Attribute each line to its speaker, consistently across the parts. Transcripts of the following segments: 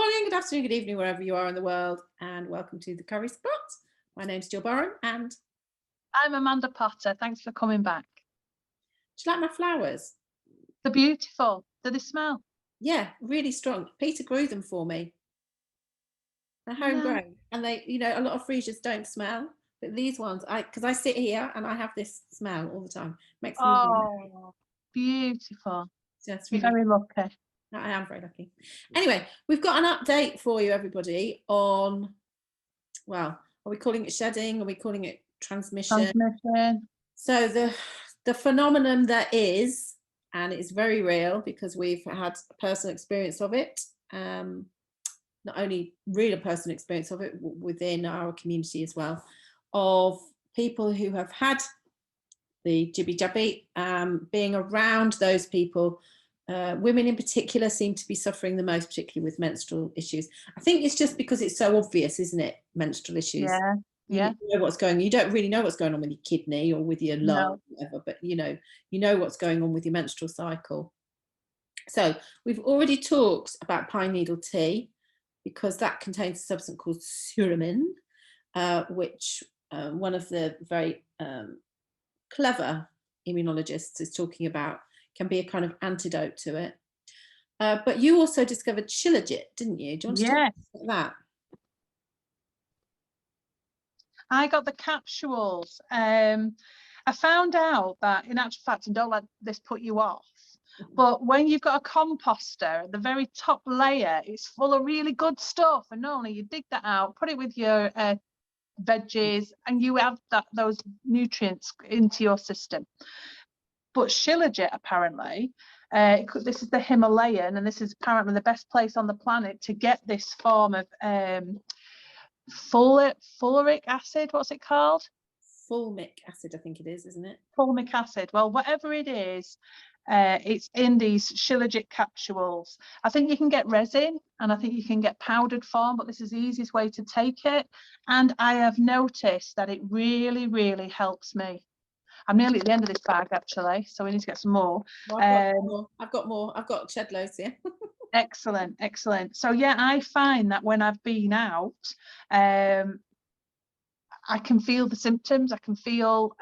Speaker 1: morning, good afternoon, good evening, wherever you are in the world, and welcome to the Curry Spot. My name's Jill Boren, and do
Speaker 2: I'm Amanda Potter. Thanks for coming back.
Speaker 1: you like my flowers?
Speaker 2: They're beautiful. Do they smell?
Speaker 1: Yeah, really strong. Peter grew them for me. They're
Speaker 2: No.
Speaker 1: homegrown, and a lot of freesias don't smell, but these ones, because I sit here and I have this smell all the time. Makes me really happy.
Speaker 2: Oh, beautiful.
Speaker 1: So it's
Speaker 2: You're
Speaker 1: really,
Speaker 2: very lucky.
Speaker 1: I am very lucky. Anyway, we've got an update for you, everybody, on, well, are we calling it shedding? Are we calling it transmission?
Speaker 2: Transmission.
Speaker 1: So the phenomenon that is, and it's very real because we've had a personal experience of it, not only real personal experience of it within our community as well, of people who have had the jibby jabby, being around those people. Women in particular seem to be suffering the most, particularly with menstrual issues. I think it's just because it's so obvious, isn't it? Menstrual issues.
Speaker 2: Yeah. Yeah.
Speaker 1: You know what's going on. You don't really know what's going on with your kidney or with your lung, or whatever, but you know what's going on with your menstrual cycle. So we've already talked about pine needle tea because that contains a substance called suramin, which one of the very clever immunologists is talking about can be a kind of antidote to it. But you also discovered Shilajit, didn't you? Do you want to talk about that?
Speaker 2: I got the capsules. I found out that, in actual fact, and don't let this put you off, but when you've got a composter, the very top layer is full of really good stuff, and not only you dig that out, put it with your veggies, and you add those nutrients into your system. But Shilajit, apparently, this is the Himalayan, and this is apparently the best place on the planet to get this form of fulvic acid. What's it called?
Speaker 1: Fulvic acid, I think it is, isn't it?
Speaker 2: Fulvic acid. Well, whatever it is, it's in these Shilajit capsules. I think you can get resin, and I think you can get powdered form, but this is the easiest way to take it. And I have noticed that it really, really helps me. I'm nearly at the end of this bag, actually, so we need to get some more.
Speaker 1: Well, I've got more. I've got shed loads here.
Speaker 2: Excellent. So yeah, I find that when I've been out, I can feel the symptoms. I can feel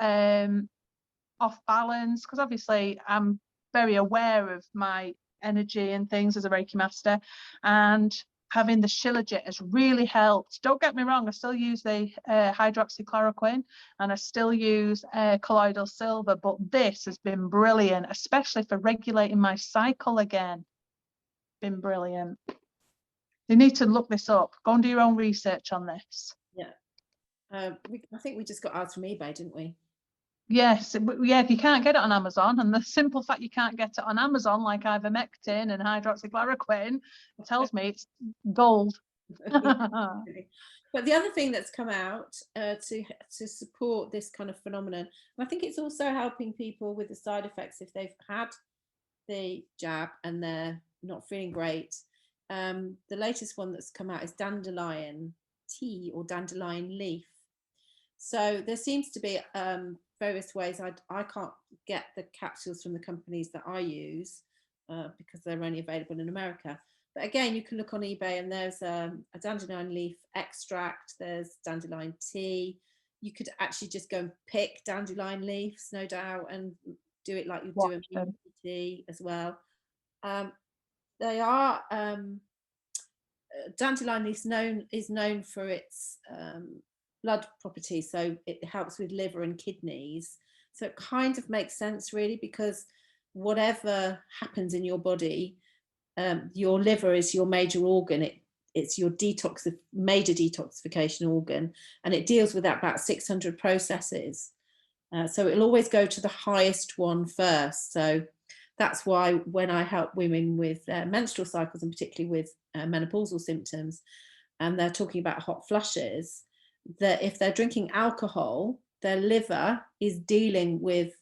Speaker 2: off balance, because obviously I'm very aware of my energy and things as a Reiki master, and having the Shilajit has really helped. Don't get me wrong, I still use the hydroxychloroquine, and I still use colloidal silver, but this has been brilliant, especially for regulating my cycle again. Been brilliant. You need to look this up. Go and do your own research on this.
Speaker 1: Yeah. I think we just got ours from eBay, didn't we?
Speaker 2: Yes, yeah, if you can't get it on Amazon, and the simple fact you can't get it on Amazon, like ivermectin and hydroxychloroquine, it tells me it's gold.
Speaker 1: But the other thing that's come out to support this kind of phenomenon, and I think it's also helping people with the side effects if they've had the jab and they're not feeling great. The latest one that's come out is dandelion tea or dandelion leaf. So there seems to be various ways. I can't get the capsules from the companies that I use because they're only available in America. But again, you can look on eBay, and there's a dandelion leaf extract. There's dandelion tea. You could actually just go and pick dandelion leaves, no doubt, and do it like you do a tea as well. They are dandelion leaf is known for its blood properties, so it helps with liver and kidneys. So it kind of makes sense, really, because whatever happens in your body, your liver is your major organ. It's your major detoxification organ, and it deals with about 600 processes. So it'll always go to the highest one first. So that's why when I help women with menstrual cycles, and particularly with menopausal symptoms, and they're talking about hot flushes, that if they're drinking alcohol, their liver is dealing with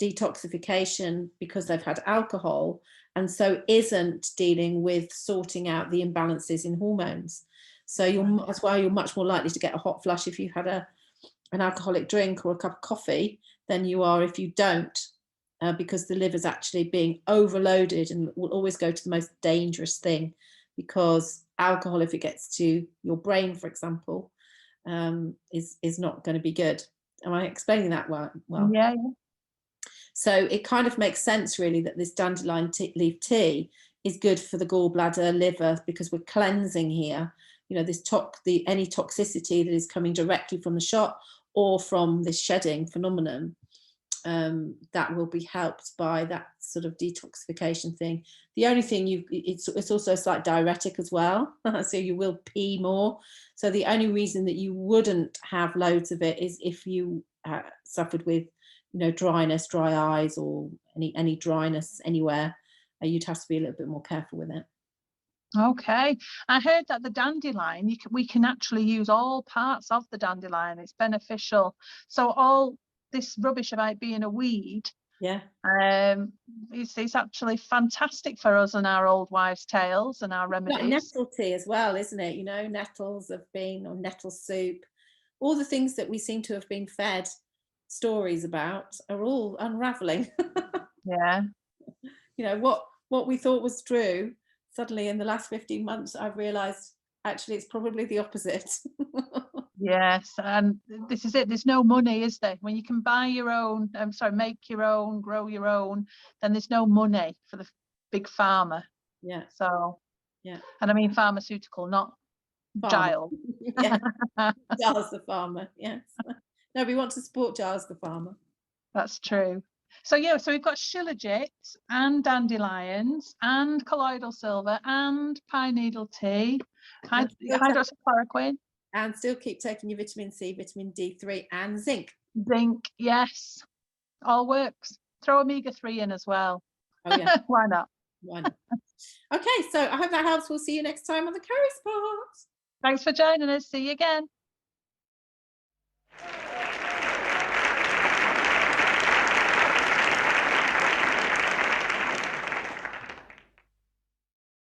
Speaker 1: detoxification because they've had alcohol, and so isn't dealing with sorting out the imbalances in hormones. So that's why you're much more likely to get a hot flush if you've had an alcoholic drink or a cup of coffee than you are if you don't, because the liver's actually being overloaded and will always go to the most dangerous thing because alcohol, if it gets to your brain, for example, is not going to be good. Am I explaining that well?
Speaker 2: Yeah.
Speaker 1: So it kind of makes sense, really, that this dandelion leaf tea is good for the gallbladder, liver, because we're cleansing here. You know, this any toxicity that is coming directly from the shot or from this shedding phenomenon, that will be helped by that sort of detoxification thing. The only thing it's also a slight diuretic as well, so you will pee more. So the only reason that you wouldn't have loads of it is if you suffered with, you know, dryness, dry eyes, or any dryness anywhere. You'd have to be a little bit more careful with it.
Speaker 2: Okay, I heard that the dandelion, we can actually use all parts of the dandelion. It's beneficial. So all this rubbish about being a weed,
Speaker 1: yeah,
Speaker 2: it's actually fantastic for us and our old wives' tales and our remedies.
Speaker 1: Like nettle tea as well, isn't it? You know, nettles have been, or nettle soup, all the things that we seem to have been fed stories about are all unraveling.
Speaker 2: Yeah.
Speaker 1: You know, what we thought was true, suddenly in the last 15 months, I've realized actually it's probably the opposite.
Speaker 2: Yes, and this is it. There's no money, is there? When you can buy your own, make your own, grow your own, then there's no money for the big farmer.
Speaker 1: Yeah.
Speaker 2: So,
Speaker 1: yeah.
Speaker 2: And I mean pharmaceutical, not
Speaker 1: Farmer.
Speaker 2: Giles.
Speaker 1: Yeah. Giles the farmer, yes. No, we want to support Giles the farmer.
Speaker 2: That's true. So yeah, so we've got Shilajit and dandelions and colloidal silver and pine needle tea, hydroxychloroquine.
Speaker 1: And still keep taking your vitamin C, vitamin D3 and zinc.
Speaker 2: Zinc, yes. All works. Throw omega-3 in as well.
Speaker 1: Oh yeah.
Speaker 2: Why not?
Speaker 1: Why not? Okay, so I hope that helps. We'll see you next time on the Curry Spot.
Speaker 2: Thanks for joining us. See you again.